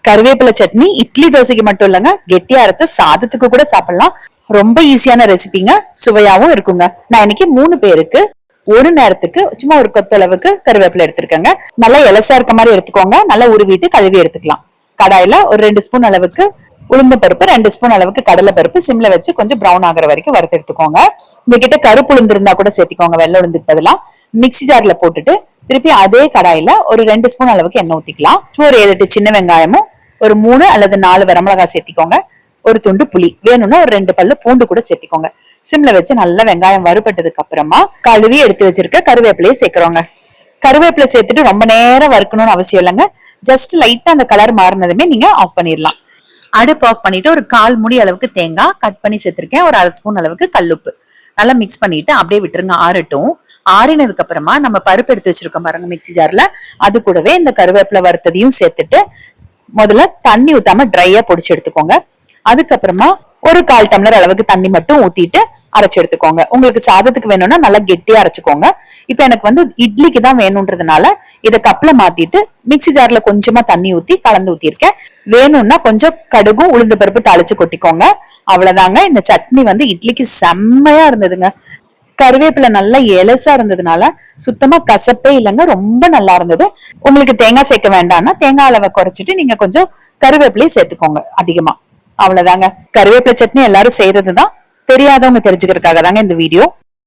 கருவேப்பிலை சட்னி இட்லி தோசைக்கு மட்டும் இல்லங்க, கெட்டியா அரைச்ச சாதத்துக்கு கூட சாப்பிடலாம். ரொம்ப ஈஸியான ரெசிபிங்க, சுவையாவும் இருக்குங்க. நான் இன்னைக்கு 3 பேருக்கு ஒரு நேரத்துக்கு சும்மா ஒரு கொத்தளவுக்கு கருவேப்பிலை எடுத்திருக்கேங்க. நல்லா எலசா இருக்க மாதிரி எடுத்துக்கோங்க. நல்லா உருவிட்டு கழுவி எடுத்துக்கலாம். கடாயில ஒரு 2 ஸ்பூன் அளவுக்கு உளுந்த பருப்பு, 2 ஸ்பூன் அளவுக்கு கடலை பருப்பு சிம்ல வச்சு கொஞ்சம் பிரவுன் ஆகுற வரைக்கும் வறுத்து எடுத்துக்கோங்க. உங்ககிட்ட கருப்பு உளுந்து இருந்தா கூட சேர்த்திக்கோங்க, வெள்ளை உளுந்துக்கு பதிலா. மிக்சி ஜார்ல போட்டுட்டு திருப்பி அதே கடாயில ஒரு 2 ஸ்பூன் அளவுக்கு எண்ணெய் ஊத்திக்கலாம். ஒரு 7-8 சின்ன வெங்காயமும் ஒரு 3 அல்லது 4 வரமிளகாய் சேர்த்திக்கோங்க. ஒரு துண்டு புளி வேணும்னா ஒரு 2 பல்லு பூண்டு கூட சேர்த்திக்கோங்க. சிம்ல வச்சு நல்லா வெங்காயம் வறுபட்டதுக்கு அப்புறமா கழுவி எடுத்து வச்சிருக்க கருவேப்பிலையை சேர்க்கிறோங்க. கருவேப்பிலை சேர்த்துட்டு ரொம்ப நேரம் வறுக்கணும்னு அவசியம் இல்லைங்க. ஜஸ்ட் லைட்டா அந்த கலர் மாறினதுமே நீங்க ஆஃப் பண்ணிடலாம். அடுப்பு ஆஃப் பண்ணிட்டு ஒரு 1/4 மூடி அளவுக்கு தேங்காய் கட் பண்ணி சேர்த்திருக்கேன். ஒரு 1/2 ஸ்பூன் அளவுக்கு கல்லுப்பு நல்லா மிக்ஸ் பண்ணிட்டு அப்படியே விட்டுருங்க, ஆறட்டும். ஆறினதுக்கு அப்புறமா நம்ம பருப்பு எடுத்து வச்சிருக்கோம் பாருங்க மிக்சி ஜார்ல, அது கூடவே இந்த கருவேப்பிலை வறுத்ததையும் சேர்த்துட்டு முதல்ல தண்ணி ஊத்தாம ட்ரையா பொடிச்சு எடுத்துக்கோங்க. அதுக்கப்புறமா ஒரு 1/4 டம்ளர் அளவுக்கு தண்ணி மட்டும் ஊத்திட்டு அரைச்சு எடுத்துக்கோங்க. உங்களுக்கு சாதத்துக்கு வேணும்னா நல்லா கெட்டியா அரைச்சுக்கோங்க. இப்ப எனக்கு வந்து இட்லிக்கு தான் வேணும்ன்றதுனால இதை கப்ல மாத்திட்டு மிக்சி ஜார்ல கொஞ்சமா தண்ணி ஊத்தி கலந்து ஊத்திருக்கேன். வேணும்னா கொஞ்சம் கடுகும் உளுந்து பருப்பு தாளிச்சு கொட்டிக்கோங்க. அவ்வளவுதாங்க. இந்த சட்னி வந்து இட்லிக்கு செம்மையா இருந்ததுங்க. கருவேப்பிலை நல்லா எலசா இருந்ததுனால சுத்தமா கசப்பே இல்லைங்க, ரொம்ப நல்லா இருந்தது. உங்களுக்கு தேங்காய் சேர்க்க வேண்டாம்னா தேங்காய் அளவை குறைச்சிட்டு நீங்க கொஞ்சம் கருவேப்பிலையை சேர்த்துக்கோங்க அதிகமா. அவ்வளவுதாங்க. கருவேப்பிலை சட்னி எல்லாரும் செய்யறதுதான், தெரியாதவங்க தெரிஞ்சுக்கிறதுக்காக தாங்க இந்த வீடியோ.